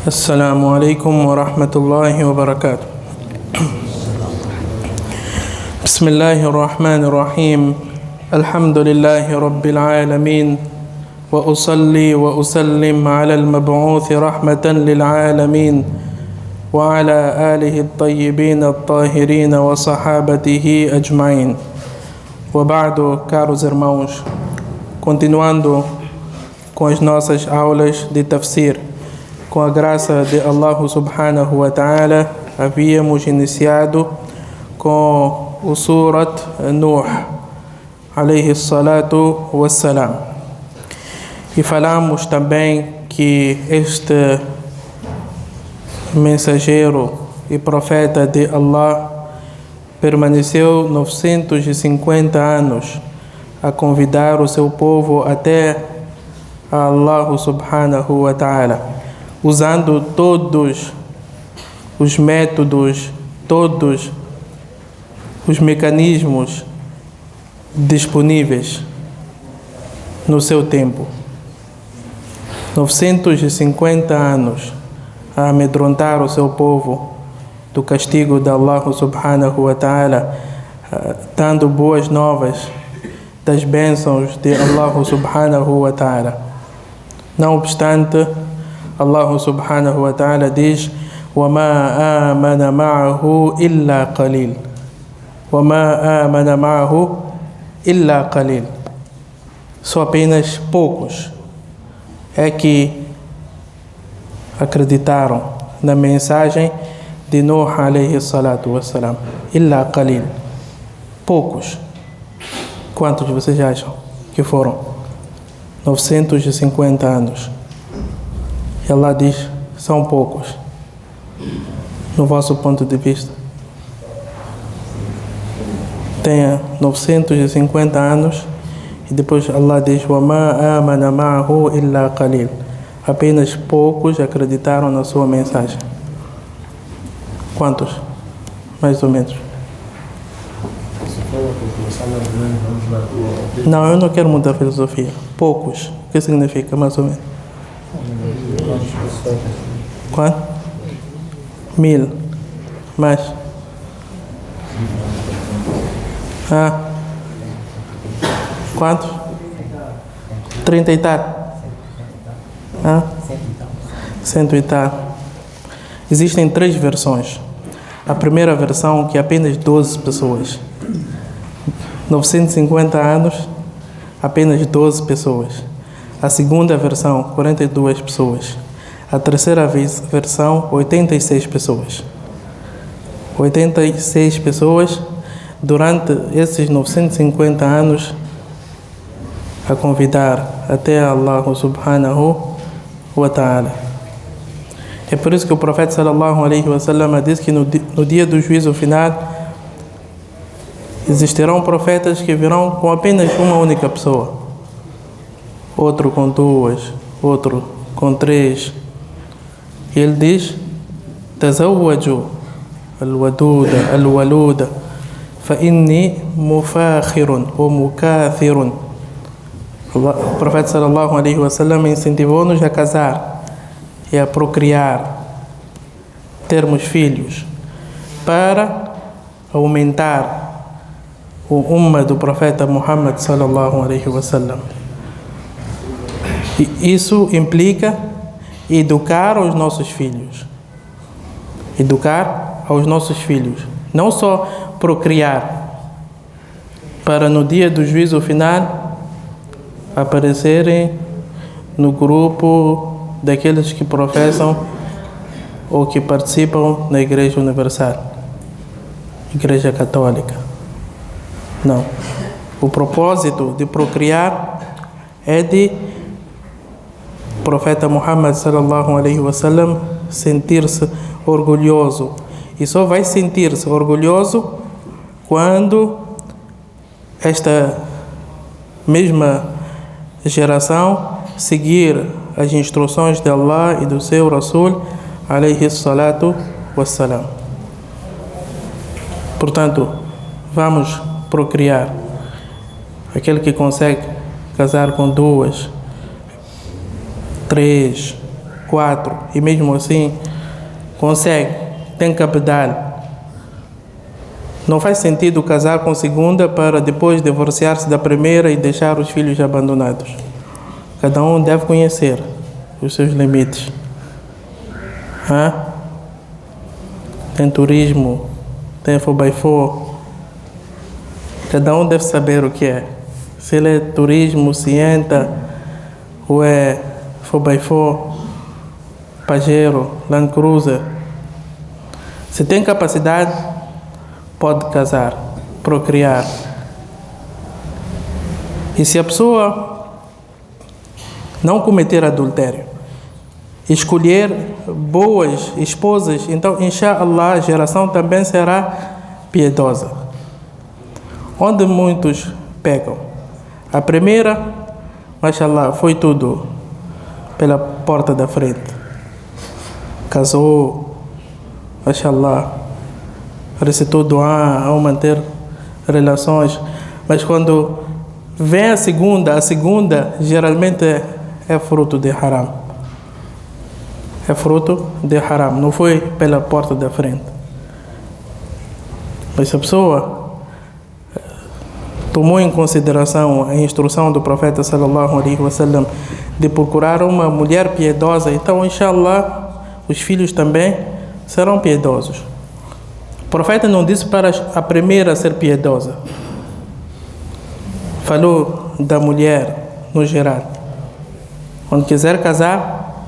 السلام عليكم ورحمة الله وبركاته. بسم الله الرحمن الرحيم. الحمد لله رب العالمين، وأصلي وأسلم على المبعوث رحمة للعالمين وعلى آله الطيبين الطاهرين وصحابته أجمعين. وبعد, caros irmãos, continuando com as nossas aulas de tafsir, com a graça de Allah subhanahu wa ta'ala, havíamos iniciado com o Surat Nuh, alayhi salatu wassalam. E falamos também que este mensageiro e profeta de Allah permaneceu 950 anos a convidar o seu povo até Allah subhanahu wa ta'ala, usando todos os métodos, todos os mecanismos disponíveis no seu tempo. 950 anos a amedrontar o seu povo do castigo de Allah subhanahu wa ta'ala, dando boas novas das bênçãos de Allah subhanahu wa ta'ala. Não obstante, Allah subhanahu wa ta'ala diz: وَمَا آمَنَ مَعَهُ إِلَّا قَلِيلٌ وَمَا آمَنَ مَعَهُ إِلَّا قَلِيلٌ. Só apenas poucos é que acreditaram na mensagem de Nuh alayhi salatu wassalam. Illa qalil. Poucos. Quantos vocês acham que foram? 950 anos. E Allah diz: são poucos. No vosso ponto de vista, tenha 950 anos e depois Allah diz: وَمَا آمَنَ مَعَهُ إِلَّا قَلِيلٌ. Apenas poucos acreditaram na sua mensagem. Quantos? Mais ou menos. Não, eu não quero mudar a filosofia. Poucos. O que significa, mais ou menos? Quanto? 1000. Mais? Quantos? 30 e tal. 100 e tal. Existem 3 versões. A primeira versão, que é apenas 12 pessoas. 950 anos, apenas 12 pessoas. A segunda versão, 42 pessoas. A terceira versão, 86 pessoas. 86 pessoas durante esses 950 anos a convidar até Allah subhanahu wa ta'ala. É por isso que o profeta sallallahu alaihi wasallam diz que no dia do juízo final existirão profetas que virão com apenas uma única pessoa, outro com 2, outro com 3. E ele diz: tazawwaju al-waduda al-waluda fa inni mufakhirun ou mukathirun. O profeta sallallahu alaihi wasallam incentivou-nos a casar e a procriar, termos filhos, para aumentar o umma do profeta Muhammad sallallahu alaihi wasallam. E isso implica educar aos nossos filhos. Educar aos nossos filhos. Não só procriar, para no dia do juízo final aparecerem no grupo daqueles que professam ou que participam na Igreja Universal, Igreja Católica. Não. O propósito de procriar é de o profeta Muhammad sallallahu alaihi wasallam sentir-se orgulhoso. E só vai sentir-se orgulhoso quando esta mesma geração seguir as instruções de Allah e do seu Rasul alayhi salatu wassalam. Portanto, vamos procriar. Aquele que consegue casar com 2, 3, 4, e mesmo assim consegue, tem capital. Não faz sentido casar com segunda para depois divorciar-se da primeira e deixar os filhos abandonados. Cada um deve conhecer os seus limites. Tem turismo, tem 4x4. Cada um deve saber o que é. Se ele é turismo, se entra, ou é 4x4, Pajero, Land Cruiser. Se tem capacidade, pode casar, procriar. E se a pessoa não cometer adultério, escolher boas esposas, então, inshallah, a geração também será piedosa. Onde muitos pecam? A primeira, mashallah, foi tudo pela porta da frente. Casou, mashallah, recitou duá ao manter relações, mas quando vem a segunda geralmente é fruto de haram. É fruto de haram, não foi pela porta da frente. Mas se a pessoa tomou em consideração a instrução do profeta sallallahu alaihi wasallam de procurar uma mulher piedosa, então, inshallah, os filhos também serão piedosos. O profeta não disse para a primeira ser piedosa. Falou da mulher no geral. Quando quiser casar,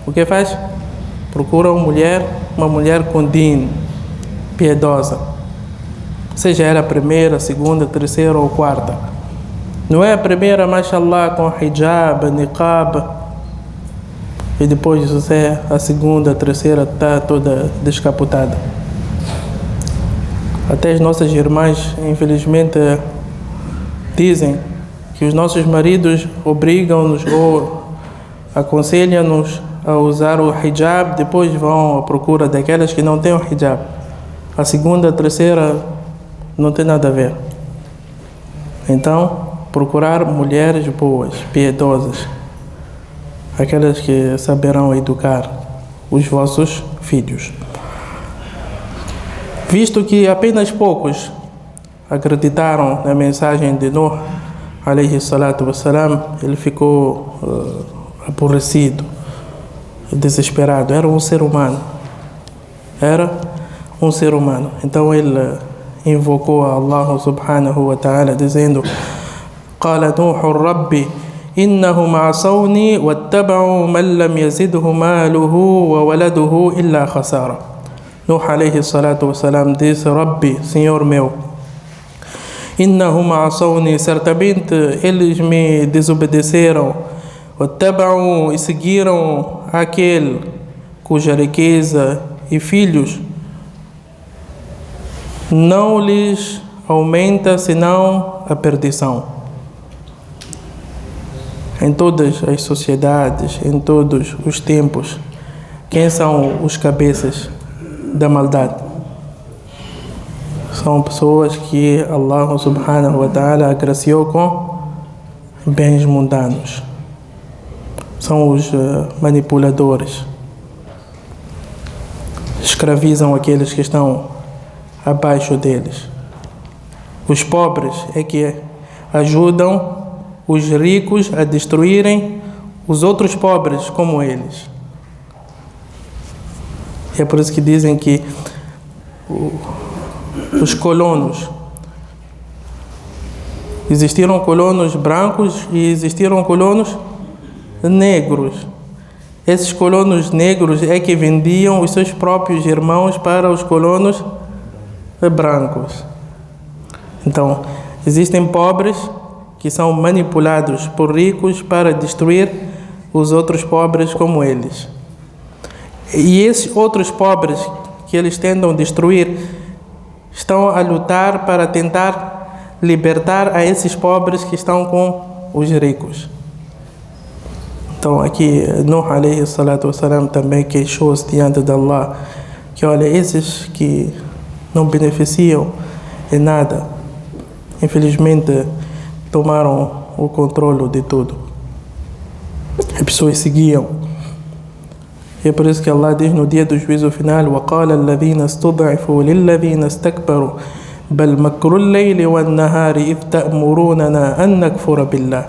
o que faz? Procura uma mulher com din, piedosa. Seja ela a primeira, segunda, terceira ou quarta. Não é a primeira, mashallah, com hijab, niqab, e depois você, a segunda, a terceira, está toda descapotada. Até as nossas irmãs, infelizmente, dizem que os nossos maridos obrigam-nos ou aconselham-nos a usar o hijab, depois vão à procura daquelas que não têm o hijab. A segunda, a terceira não tem nada a ver. Então, procurar mulheres boas, piedosas, aquelas que saberão educar os vossos filhos. Visto que apenas poucos acreditaram na mensagem de Nuh, alayhi salatu wassalam, ele ficou aborrecido, desesperado. Era um ser humano. Então ele invocou a Allah subhanahu wa ta'ala dizendo: قال نوح ربي إنهم عصوني واتبعوا من لم يزده ماله وولده إلا خسارة. Nuh alayhi salatu wassalam disse: Rabbi, Senhor meu, إنهم عصوني, certamente eles me desobedeceram, واتبعوا, e seguiram aquele cuja riqueza e filhos não lhes aumenta senão a perdição. Em todas as sociedades, em todos os tempos, quem são os cabeças da maldade? São pessoas que Allah subhanahu wa ta'ala agraciou com bens mundanos. São os manipuladores. Escravizam aqueles que estão abaixo deles. Os pobres é que ajudam os ricos a destruírem os outros pobres como eles. É por isso que dizem que os colonos, existiram colonos brancos e existiram colonos negros. Esses colonos negros é que vendiam os seus próprios irmãos para os colonos brancos. Então, existem pobres que são manipulados por ricos para destruir os outros pobres como eles. E esses outros pobres que eles tentam destruir estão a lutar para tentar libertar a esses pobres que estão com os ricos. Então aqui Nuh alayhi salatu wassalam também queixou-se diante de Allah que olha, esses que não beneficiam em nada, infelizmente tomaram o controle de tudo. As pessoas seguiam E é por isso que Allah diz no dia do juízo final: وَقَالَ الَّذِينَ اسْتُضْعِفُوا لِلَّذِينَ اسْتَكْبَرُوا بَلْ مَكْرُ اللَّيْلِ وَالنَّهَارِ إِذْ تَأْمُرُونَنَا أَن نَكْفُرَ بِاللَّهِ.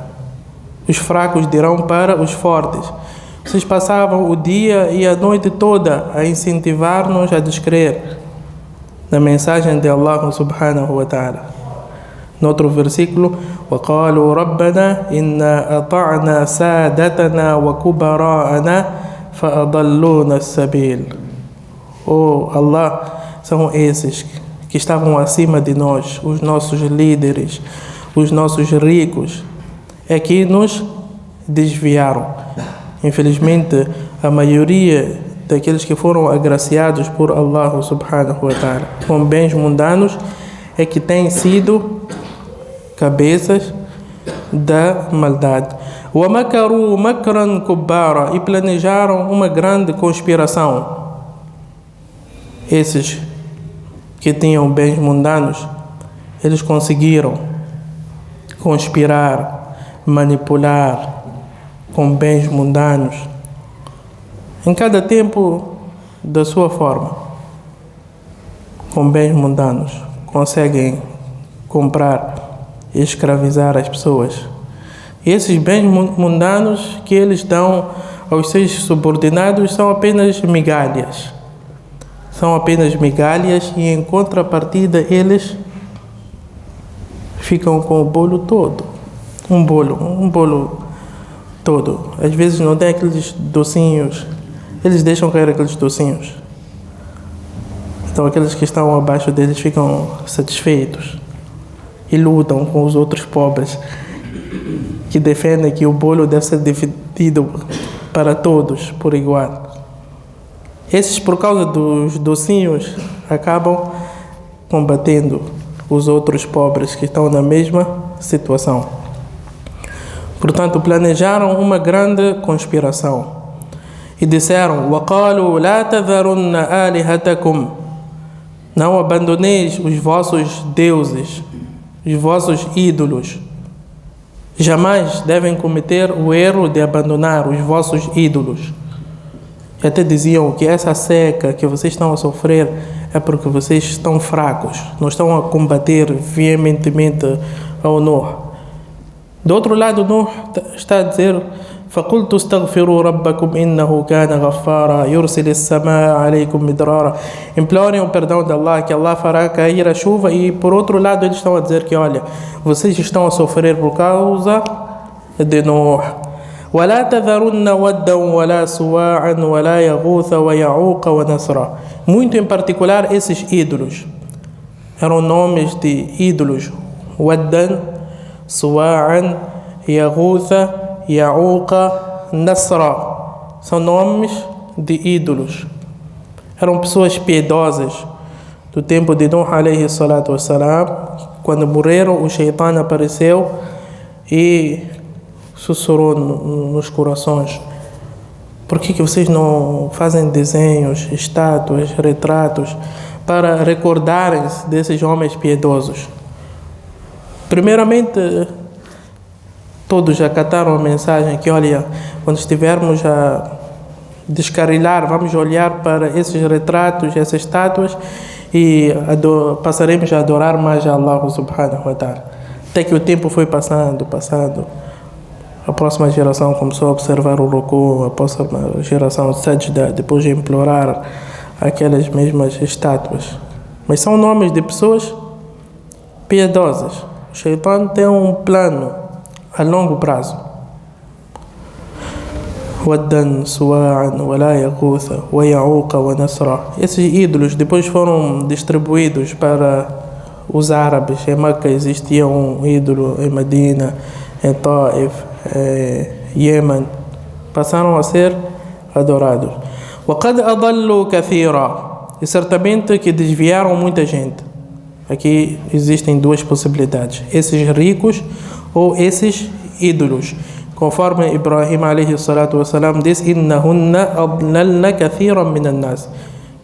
Os fracos dirão para os fortes: vocês passavam o dia e a noite toda a incentivar-nos a descrer na mensagem de Allah subhanahu wa ta'ala. No outro versículo: وَقَالُوا رَبَّنَا إِنَّا أَطَعْنَا سَادَتَنَا وَكُبَرَاءَنَا فَأَضَلُّونَا السَّبِيلَ. Oh Allah, são esses que estavam acima de nós, os nossos líderes, os nossos ricos, é que nos desviaram. Infelizmente, a maioria daqueles que foram agraciados por Allah subhanahu wa ta'ala com bens mundanos é que têm sido cabeças da maldade. وَمَكَرُوا مَكْرًا كُبَّارًا. E planejaram uma grande conspiração. Esses que tinham bens mundanos, eles conseguiram conspirar, manipular com bens mundanos, em cada tempo da sua forma. Com bens mundanos conseguem comprar e escravizar as pessoas. E esses bens mundanos que eles dão aos seus subordinados são apenas migalhas. São apenas migalhas e em contrapartida eles ficam com o bolo todo. Um bolo todo. Às vezes não tem aqueles docinhos, eles deixam cair aqueles docinhos. Então aqueles que estão abaixo deles ficam satisfeitos e lutam com os outros pobres que defendem que o bolo deve ser dividido para todos por igual. Esses, por causa dos docinhos, acabam combatendo os outros pobres que estão na mesma situação. Portanto, planejaram uma grande conspiração e disseram: وَقَالُوا لَا تَذَرُنَّ آلِهَتَكُمْ. Não abandoneis os vossos deuses, os vossos ídolos. Jamais devem cometer o erro de abandonar os vossos ídolos. E até diziam que essa seca que vocês estão a sofrer é porque vocês estão fracos, não estão a combater veementemente ao Nuh. Do outro lado, Nuh está a dizer: فَقُلْتُ اسْتَغْفِرُوا رَبَّكُمْ إِنَّهُ كَانَ غَفَّارًا يُرْسِلِ السَّمَاءَ عَلَيْكُمْ مِدْرَارًا. Implorem o perdão de Allah, que Allah fará cair a chuva. E por outro lado, eles estão a dizer que, olha, vocês estão a sofrer por causa de Nuh. وَلَا تَذَرُنَّ وَدًّا وَلَا سُوَاعًا وَلَا يَغُوثَ وَيَعُوقَ وَنَسْرًا. Muito em particular esses ídolos. Eram nomes de ídolos: Waddan, Suwa'an, Yaghutha, Ya'uqa, Nasra. São nomes de ídolos. Eram pessoas piedosas do tempo de Nuh alayhi salatu wassalam. Quando morreram, o Shaitan apareceu e sussurrou nos corações: por que vocês não fazem desenhos, estátuas, retratos para recordarem-se desses homens piedosos? Primeiramente, todos acataram a mensagem que, olha, quando estivermos a descarrilar, vamos olhar para esses retratos, essas estátuas e passaremos a adorar mais a Allah subhanahu wa ta'ala. Até que o tempo foi passando. A próxima geração começou a observar o ruku, a próxima geração sajda, depois de implorar aquelas mesmas estátuas. Mas são nomes de pessoas piedosas. O Shaitan tem um plano a longo prazo. Waddan, Suwa'an, Wala Yaghutha, wa Ya'uqa wa Nasra. Esses ídolos depois foram distribuídos para os árabes. Em Meca existia um ídolo, em Medina, em Taif, Yemen, passaram a ser adorados. وَقَدْ أَضَلُّوا كَثِيرًا. E certamente que desviaram muita gente. Aqui existem duas possibilidades: esses ricos ou esses ídolos. Conforme Ibrahim alayhi salatu wassalam diz: إِنَّهُنَّ أَضْلَلْنَ كَثِيرًا مِنَ النَّاسِ.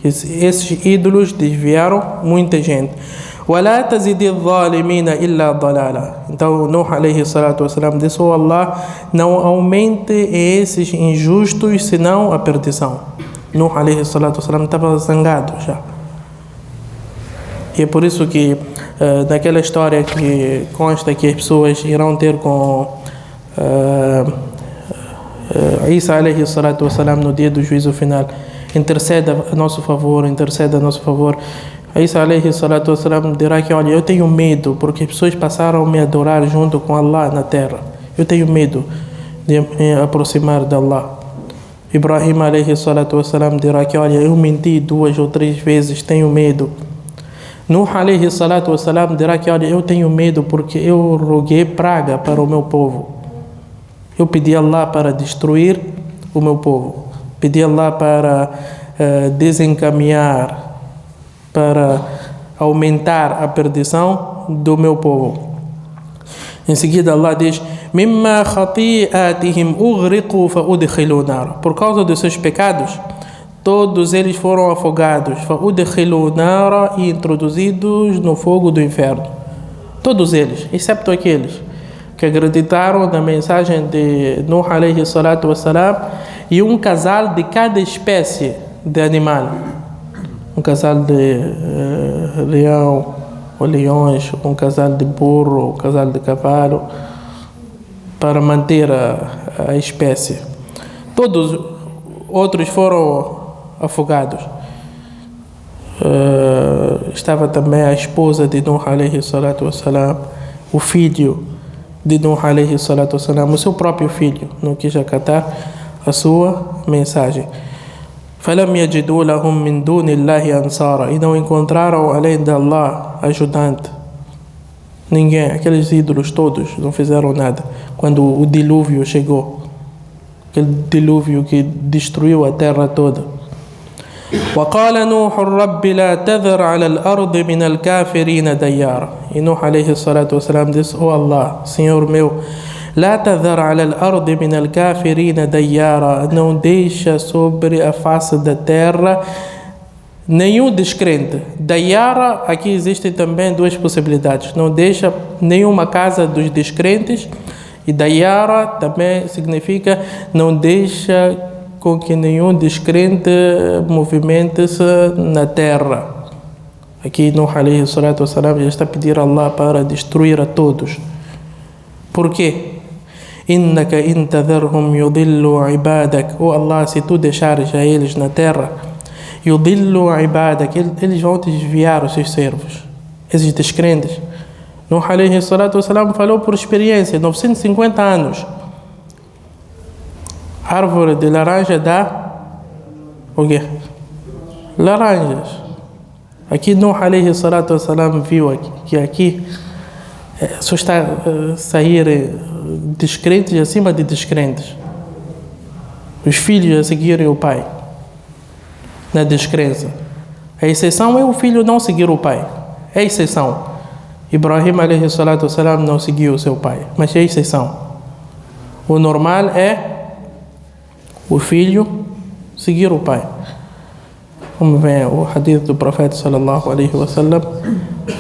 Esses ídolos desviaram muita gente. وَلَا تَزِدِ الظَّالِمِينَ إِلَّا ضَلَالًا. Então, Nuh alayhi salatu wassalam disse: "Oh Allah, não aumente esses injustos senão a perdição." Nuh alayhi salatu wassalam estava zangado já. E é por isso que naquela história que consta que as pessoas irão ter com Isa alayhi salatu wassalam no dia do juízo final, interceda a nosso favor, interceda a nosso favor. Isa alayhi salatu wassalam dirá que: olha, eu tenho medo porque as pessoas passaram a me adorar junto com Allah na terra. Eu tenho medo de me aproximar de Allah. Ibrahim alayhi salatu wassalam dirá que: olha, eu menti 2 ou 3 vezes, tenho medo. Nuh alayhi salatu wassalam dirá que: olha, eu tenho medo porque eu roguei praga para o meu povo. Eu pedi a Allah para destruir o meu povo. Pedi a Allah para desencaminhar, para aumentar a perdição do meu povo. Em seguida Allah diz: "Mimma khati'atihim ughriqu fa udkhilu nar." Por causa dos seus pecados, todos eles foram afogados, fa udkhilu nar, e introduzidos no fogo do inferno. Todos eles, exceto aqueles que acreditaram na mensagem de Nuh alayhi salatu wassalam e um casal de cada espécie de animal. Um casal de leão ou leões, um casal de burro, um casal de cavalo, para manter a espécie. Todos outros foram afogados. Estava também a esposa de Nuh alayhi salatu wassalam, o filho de Nuh alayhi salatu wassalam, o seu próprio filho, não quis acatar a sua mensagem. فَلَمْ يَجِدُوا لَهُمْ مِنْ دُونِ اللَّهِ أَنصَارًا. E não encontraram além de Allah ajudante. Ninguém, aqueles ídolos todos não fizeram nada quando o dilúvio chegou, aquele dilúvio que destruiu a terra toda. وَقَالَ نُوحُ رَبِّ لَا تَذَرْ عَلَى الْأَرْضِ مِنَ الْكَافِرِينَ دَيَّارًا. E Nuh alayhi salatu wassalam disse: "Oh Allah, Senhor meu, لا تذر على الأرض من الكافرين ديارا." Não deixa sobre a face da terra nenhum descrente. Dayara, aqui existem também 2 possibilidades. Não deixa nenhuma casa dos descrentes, e Dayara também significa não deixa com que nenhum descrente movimente-se na terra. Aqui Nuh alayhi salatu wassalam já está a pedir a Allah para destruir a todos. Por quê? "Innaka in tadharhum yudillu ibadak." Oh Allah, se tu deixares a eles na terra, yudillu ibadak, eles vão desviar os seus servos, esses descrentes. Nuh alayhi salatu wassalam falou por experiência. 950 anos. Árvore de laranja dá o quê? Laranjas. Aqui Nuh alayhi salatu wassalam viu que aqui só está a sair descrentes acima de descrentes. Os filhos a seguirem o pai na descrença. A exceção é o filho não seguir o pai. É a exceção. Ibrahim alayhi salatu wassalam não seguiu o seu pai, mas é a exceção. O normal é o filho seguir o pai. Como vem o hadith do profeta sallallahu alayhi wa sallam: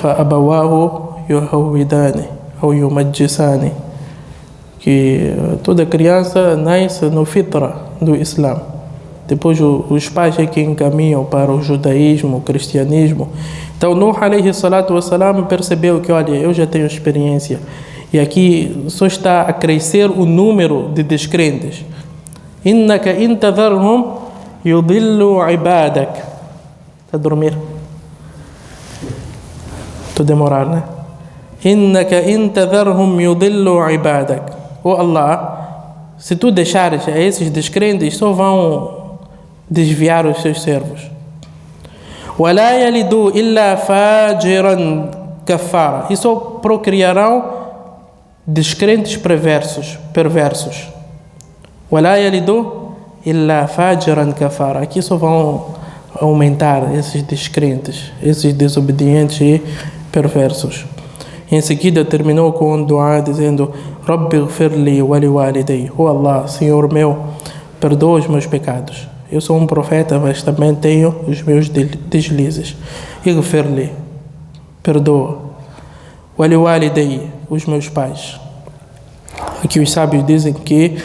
"Fa-abawahu yuhawidani ou yumajjisani." Que toda criança nasce no fitra do Islã. Depois os pais é que encaminham para o judaísmo, o cristianismo. Então Nuh alayhi salatu wassalam percebeu que, olha, eu já tenho experiência, e aqui só está a crescer o número de descrentes. "Innaka in tadharhum yudillu ibadak." Está a dormir? Estou a demorar, né? "Innaka in tadharhum yudillu ibadak." Oh Allah, se tu deixares a esses descrentes, só vão desviar os seus servos. وَلَا يَلِدُوا إِلَّا فَاجِرًا كَفَّارًا. E só procriarão descrentes perversos. وَلَا يَلِدُوا إِلَّا فَاجِرًا كَفَّارًا. Aqui só vão aumentar esses descrentes, esses desobedientes e perversos. Em seguida terminou com um dua dizendo: "Rabbi ighfirli wa liwalidayya." Oh Allah, Senhor meu, perdoa os meus pecados. Eu sou um profeta, mas também tenho os meus deslizes. Ighfirli, perdoa. Waliwalidayya, os meus pais. Aqui os sábios dizem que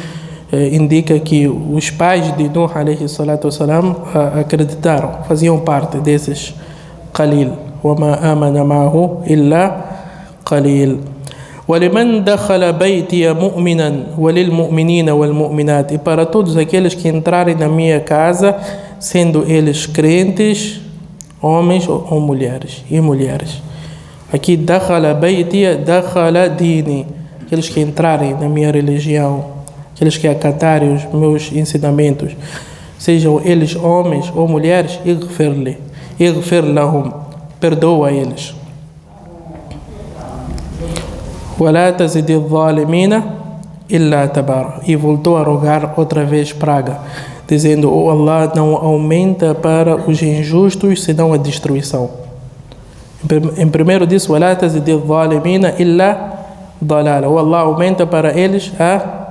indica que os pais de Nuh alayhi salatu wassalam acreditaram, faziam parte desses qalil. وَمَا آمَنَ مَعَهُ إِلَّا قَلِيلٌ وَلِمَنْ دَخَلَ بَيْتِيَ مُؤْمِنًا وَلِلْمُؤْمِنِينَ وَالْمُؤْمِنَاتِ. E para todos aqueles que entrarem na minha casa, sendo eles crentes, homens ou mulheres e mulheres. Aqui, dakhala baytiya, dakhala dini. Aqueles que entrarem na minha religião, aqueles que acatarem os meus ensinamentos, sejam eles homens ou mulheres, ighfir lahum, perdoa eles. وَلَا تَزِدِ الظَّالِمِينَ إِلَّا تَبَارًا. E voltou a rogar outra vez praga, dizendo: oh Allah, não aumenta para os injustos senão a destruição. Em primeiro disse: وَلَا تَزِدِ الظَّالِمِينَ إِلَّا ضَلَالًا. Oh Allah, aumenta para eles a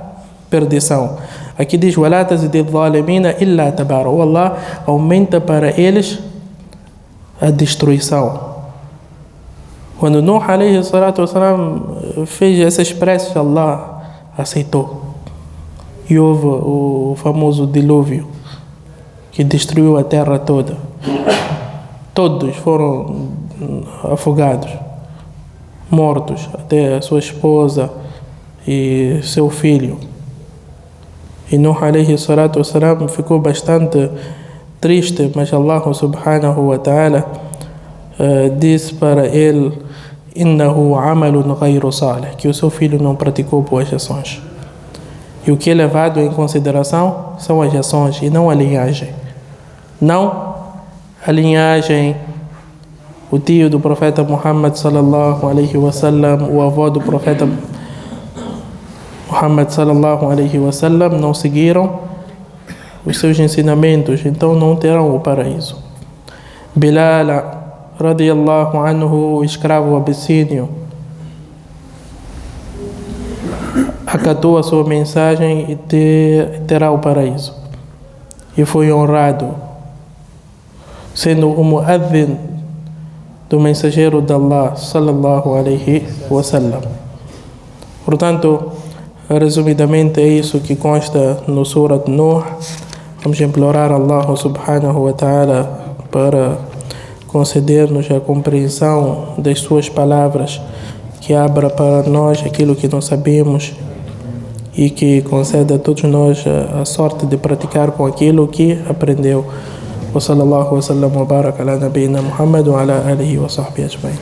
perdição. Aqui diz: وَلَا تَزِدِ الظَّالِمِينَ إِلَّا تَبَارًا. Oh Allah, aumenta para eles a destruição. Quando Nuh alayhi salatu wassalam fez essas preces, Allah aceitou. E houve o famoso dilúvio que destruiu a terra toda. Todos foram afogados, mortos, até a sua esposa e seu filho. E Nuh alayhi salatu wassalam ficou bastante triste, mas Allah subhanahu wa ta'ala disse para ele: innahu amalun ghayru salih, que o seu filho não praticou boas ações. E o que é levado em consideração são as ações e não a linhagem. Não a linhagem, o tio do profeta Muhammad sallallahu alaihi wasallam, o avô do profeta Muhammad sallallahu alaihi wasallam não seguiram os seus ensinamentos, então não terão o paraíso. Bilal radiyallahu anhu, escravo abissínio, acatou a sua mensagem e terá o paraíso. E foi honrado, sendo o muadhin do mensageiro de Allah sallallahu alaihi wasallam. Portanto, resumidamente é isso que consta no Surat Nuh. Vamos implorar a Allah subhanahu wa ta'ala para conceder-nos a compreensão das suas palavras, que abra para nós aquilo que não sabemos e que conceda a todos nós a sorte de praticar com aquilo que aprendeu. Wa sallallahu wa sallam wa baraka ala nabiyyina Muhammad wa ala alihi wa sahbihi ajma'in.